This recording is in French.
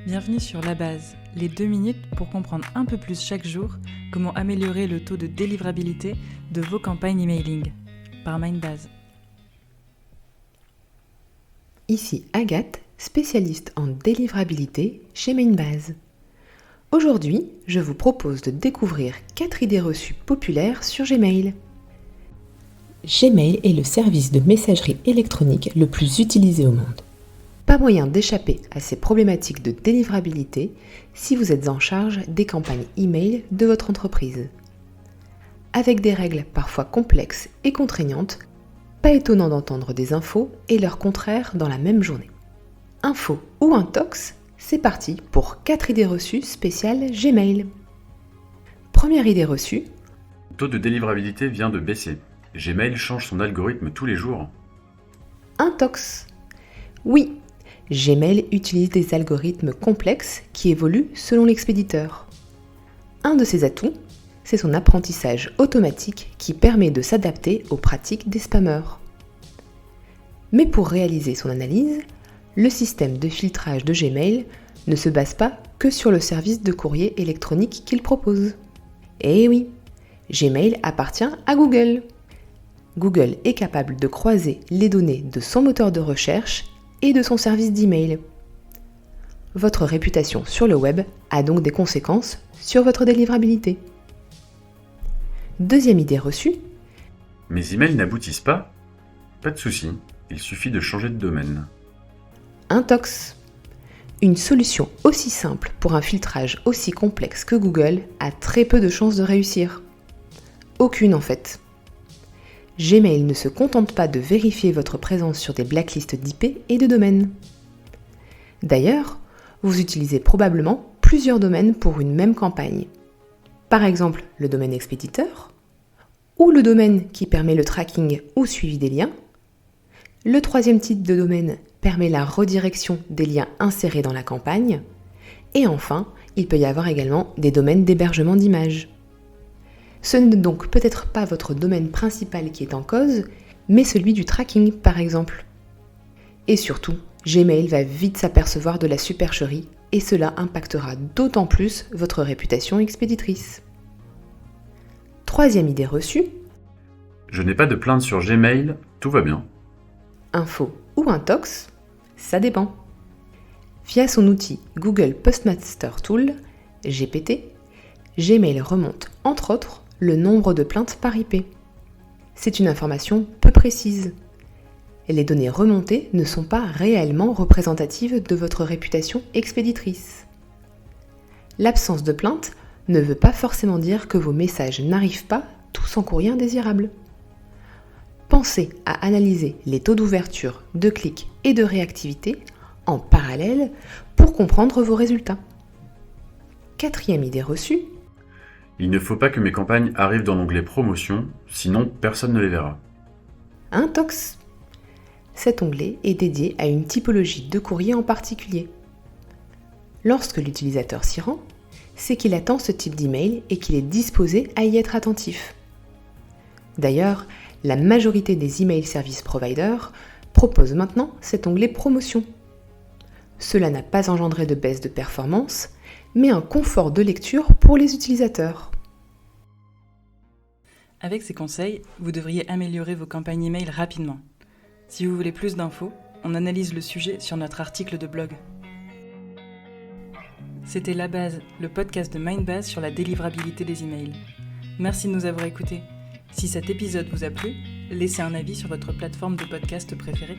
Bienvenue sur La Base, les 2 minutes pour comprendre un peu plus chaque jour comment améliorer le taux de délivrabilité de vos campagnes emailing par Mindbase. Ici Agathe, spécialiste en délivrabilité chez Mindbase. Aujourd'hui, je vous propose de découvrir 4 idées reçues populaires sur Gmail. Gmail est le service de messagerie électronique le plus utilisé au monde. Pas moyen d'échapper à ces problématiques de délivrabilité si vous êtes en charge des campagnes email de votre entreprise. Avec des règles parfois complexes et contraignantes, pas étonnant d'entendre des infos et leur contraire dans la même journée. Info ou intox, c'est parti pour 4 idées reçues spéciales Gmail. Première idée reçue. Le taux de délivrabilité vient de baisser. Gmail change son algorithme tous les jours. Intox. Oui, Gmail utilise des algorithmes complexes qui évoluent selon l'expéditeur. Un de ses atouts, c'est son apprentissage automatique qui permet de s'adapter aux pratiques des spammers. Mais pour réaliser son analyse, le système de filtrage de Gmail ne se base pas que sur le service de courrier électronique qu'il propose. Eh oui, Gmail appartient à Google. Google est capable de croiser les données de son moteur de recherche et de son service d'email. Votre réputation sur le web a donc des conséquences sur votre délivrabilité. Deuxième idée reçue. Mes emails n'aboutissent pas ? Pas de souci, il suffit de changer de domaine. Intox. Une solution aussi simple pour un filtrage aussi complexe que Google a très peu de chances de réussir. Aucune en fait. Gmail ne se contente pas de vérifier votre présence sur des blacklists d'IP et de domaines. D'ailleurs, vous utilisez probablement plusieurs domaines pour une même campagne. Par exemple, le domaine expéditeur, ou le domaine qui permet le tracking ou suivi des liens. Le troisième type de domaine permet la redirection des liens insérés dans la campagne. Et enfin, il peut y avoir également des domaines d'hébergement d'images. Ce n'est donc peut-être pas votre domaine principal qui est en cause, mais celui du tracking par exemple. Et surtout, Gmail va vite s'apercevoir de la supercherie et cela impactera d'autant plus votre réputation expéditrice. Troisième idée reçue. Je n'ai pas de plainte sur Gmail, tout va bien. Info ou intox, ça dépend. Via son outil Google Postmaster Tool, GPT, Gmail remonte entre autres le nombre de plaintes par IP. C'est une information peu précise. Les données remontées ne sont pas réellement représentatives de votre réputation expéditrice. L'absence de plainte ne veut pas forcément dire que vos messages n'arrivent pas tous en courrier indésirable. Pensez à analyser les taux d'ouverture, de clics et de réactivité en parallèle pour comprendre vos résultats. Quatrième idée reçue. Il ne faut pas que mes campagnes arrivent dans l'onglet promotion, sinon personne ne les verra. Intox. Cet onglet est dédié à une typologie de courrier en particulier. Lorsque l'utilisateur s'y rend, c'est qu'il attend ce type d'email et qu'il est disposé à y être attentif. D'ailleurs, la majorité des email service providers proposent maintenant cet onglet promotion. Cela n'a pas engendré de baisse de performance, mais un confort de lecture pour les utilisateurs. Avec ces conseils, vous devriez améliorer vos campagnes email rapidement. Si vous voulez plus d'infos, on analyse le sujet sur notre article de blog. C'était La Base, le podcast de Mindbase sur la délivrabilité des emails. Merci de nous avoir écoutés. Si cet épisode vous a plu, laissez un avis sur votre plateforme de podcast préférée.